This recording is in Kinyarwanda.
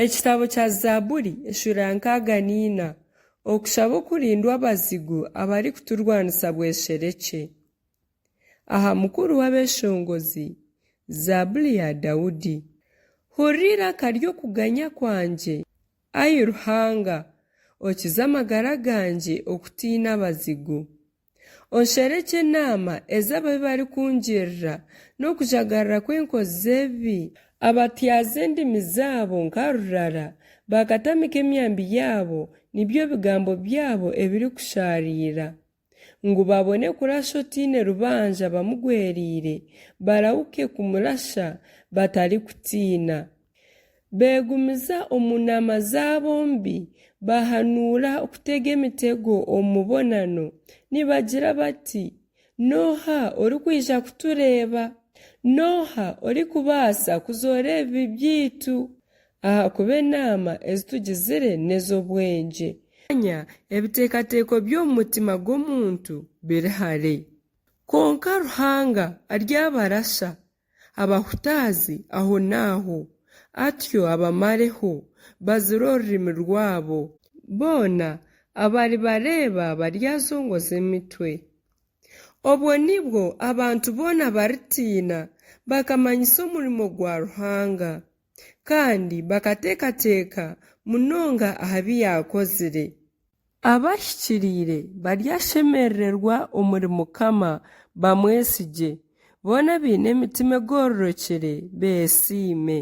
Ekitabo kya Zaaburi eshura ya 64 okushaba okurindwa abazigu abarikuturwanisa bwesherekye. Aha mukuru w'abeshongozi, Zaaburi ya Dawudi. Hurira akaryo kuganya kwanje, ayi Ruhanga, okize amagara ganje okutiina abazigu. Onsherekye enama ez'ababi barikungirira n'okujagarira kw'enkozi z'ebibi. Abatyaza endimi zaabo nka rurara, bakatamika emyambi yabo, nibyo bigambo byabo ebirikusharira. Ngu babone kurasha otiine rubanja bamugweriire, barahuke kumurasha batari kutiina. Beegumiza omu nama zaabo mbi, bahanuura okutega emitego omu mubonano, nibagira bati, nooha orikwija kutureeba? Nooha orikubaasa kuzoora ebibi byaitu? Ahakuba enama ezitugizire n'ez'obwengye. Ebiteekateeko by'omu mutima gw'omuntu biri hare. Konka Ruhanga aryabarasha, abahutaazi aho n'aho, atyo abamareho, bazire orurimi rwabo. Boona abaribareeba baryazongoza emitwe. Obwo nibwo abantu boona baritiina, bakamanyisa omurimo gwa Ruhanga, kandi bakateekateeka munonga aha biyakozire. Abahikiriire baryashemererwa omuri Mukama bamwesigye, boona baine emitima egororokere beesiime.